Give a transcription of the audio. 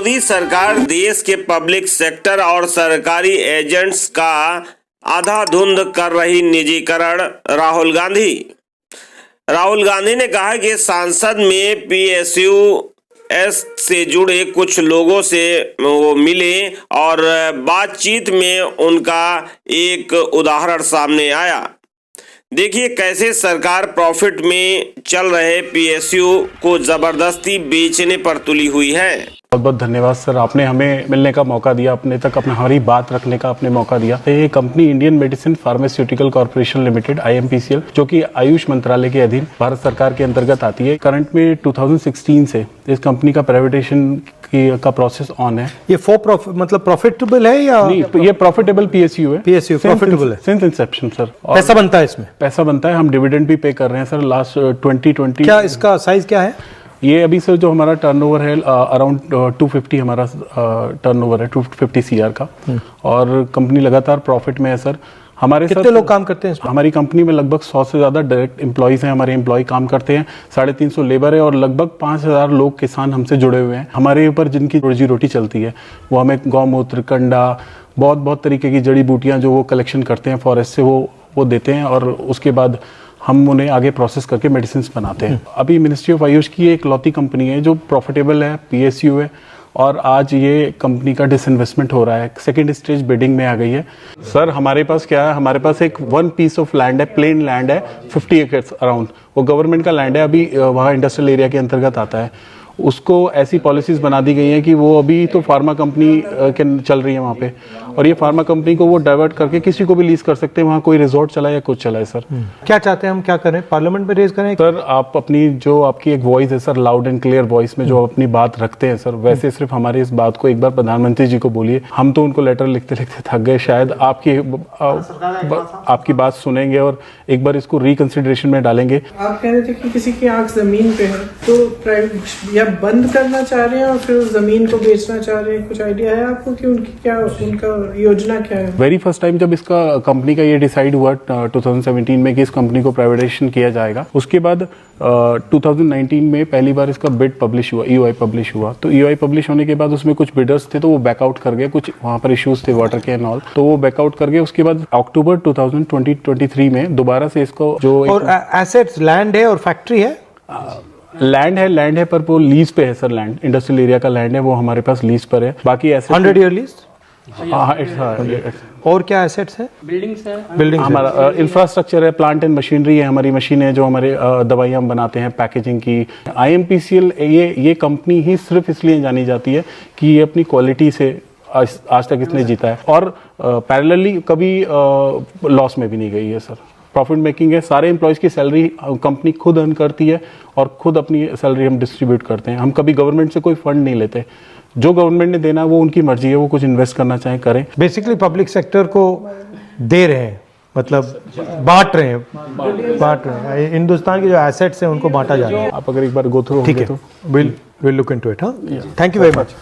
मोदी सरकार देश के पब्लिक सेक्टर और सरकारी एजेंट्स का आधाधुंध कर रही निजीकरण। राहुल गांधी ने कहा कि संसद में PSUs से जुड़े कुछ लोगों से वो मिले और बातचीत में उनका एक उदाहरण सामने आया। देखिए कैसे सरकार प्रॉफिट में चल रहे PSU को जबरदस्ती बेचने पर तुली हुई है। बहुत बहुत धन्यवाद सर, आपने हमें मिलने का मौका दिया, अपने तक हमारी बात रखने का आपने मौका दिया। ये company Indian medicine pharmaceutical corporation limited IMPCL जो कि आयुष मंत्रालय के अधीन भारत सरकार के अंतर्गत आती है। करंट में 2016 से इस कंपनी का प्राइवेटाइजेशन का प्रोसेस ऑन है। ये मतलब प्रॉफिटेबल है या नहीं? ये प्रॉफिटेबल PSU है। PSU प्रॉफिटेबल है सिंस इंसेप्शन सर। पैसा बनता है इसमें? पैसा बनता है, हम डिविडेंड भी पे कर रहे हैं सर लास्ट 2020। क्या इसका साइज क्या है? ये अभी सर जो हमारा टर्नओवर है अराउंड 250 हमारा टर्नओवर है 250 CR का, और कंपनी लगातार प्रॉफिट में है सर। हमारे कितने लोग काम करते हैं इसमें? हमारी कंपनी में लगभग 100 से ज़्यादा डायरेक्ट एम्प्लॉयज़ हैं, हमारे एम्प्लॉय काम करते हैं, 350 लेबर है और लगभग 5000 लोग किसान हमसे जुड़े हुए हैं। हमारे ऊपर जिनकी रोजी रोटी चलती है वो हमें गौमूत्र, कंडा, बहुत तरीके की जड़ी बूटियाँ जो वो कलेक्शन करते हैं फॉरेस्ट से वो देते हैं, और उसके बाद हम उन्हें आगे प्रोसेस करके मेडिसिन बनाते हैं। अभी मिनिस्ट्री ऑफ आयुष की एक लौती कंपनी है जो प्रॉफिटेबल है, PSU है, और आज ये कंपनी का डिसइन्वेस्टमेंट हो रहा है, सेकंड स्टेज बिडिंग में आ गई है। सर हमारे पास क्या है, हमारे पास एक 1 पीस ऑफ लैंड है, प्लेन लैंड है 50 एकर्स अराउंड, वो गवर्नमेंट का लैंड है, अभी वहाँ इंडस्ट्रियल एरिया के अंतर्गत आता है। उसको ऐसी पॉलिसीज बना दी गई हैं कि वो अभी तो फार्मा कंपनी के चल रही है वहाँ पे, और ये फार्मा कंपनी को वो डाइवर्ट करके किसी को भी लीज कर सकते हैं, वहाँ कोई रिजॉर्ट चला या कुछ चला है सर। क्या चाहते हैं हम, क्या करें, पार्लियामेंट में रेज करें? सर आप अपनी जो आपकी एक वॉइस है sir, loud and clear voice में जो अपनी बात रखते हैं सर, वैसे सिर्फ हमारी इस बात को एक बार प्रधानमंत्री जी को बोलिए। हम तो उनको लेटर लिखते लिखते थक गए, शायद आपकी बात सुनेंगे और एक बार इसको रिकंसिडरेशन में डालेंगे। आप कह रहे थे कि किसी की आंख जमीन पे है तो प्राइवेट या बंद करना चाह रहे हैं और फिर उस जमीन को बेचना चाह रहे हैं, कुछ आइडिया है आपको कि उनका योजना क्या है? वेरी फर्स्ट टाइम जब इसका कंपनी का ये डिसाइड हुआ 2017 में कि इस कंपनी को प्राइवेटाइजेशन किया जाएगा, उसके बाद 2019 में पहली बार इसका बिड पब्लिश हुआ, EOI पब्लिश हुआ। तो EOI पब्लिश होने के बाद उसमें कुछ बिडर्स थे तो वो बैकआउट कर गए, कुछ वहाँ पर इश्यूज थे वाटर के एंड ऑल, तो वो बैकआउट कर गए। उसके बाद अक्टूबर 2023 में दोबारा से इसको जो और एसेट्स लैंड है और फैक्ट्री है, लैंड है पर वो लीज पे है सर, लैंड इंडस्ट्रियल एरिया का लैंड है, वो हमारे पास लीज पर है। बाकी एसेट 100 ईयर लीज। हाँ, और क्या एसेट्स है? बिल्डिंग्स हमारा इंफ्रास्ट्रक्चर है, प्लांट एंड मशीनरी है, हमारी मशीन है जो हमारे दवाइयाँ हम बनाते हैं, पैकेजिंग की। IMPCL ये कंपनी ही सिर्फ इसलिए जानी जाती है कि ये अपनी क्वालिटी से आज तक इसने जीता है, और पैरेलली कभी लॉस में भी नहीं गई है सर, प्रॉफिट मेकिंग है। सारे एम्प्लॉयज़ की सैलरी कंपनी खुद अर्न करती है और खुद अपनी सैलरी हम डिस्ट्रीब्यूट करते हैं। हम कभी गवर्नमेंट से कोई फंड नहीं लेते, जो गवर्नमेंट ने देना वो उनकी मर्जी है, वो कुछ इन्वेस्ट करना चाहे करें। बेसिकली पब्लिक सेक्टर को दे रहे हैं, मतलब बांट रहे हैं। हिंदुस्तान के जो एसेट्स हैं उनको बांटा जा रहा है। आप अगर एक बार गो थ्रू, ठीक है, विल लुक इनटू इट। हाँ, थैंक यू वेरी मच।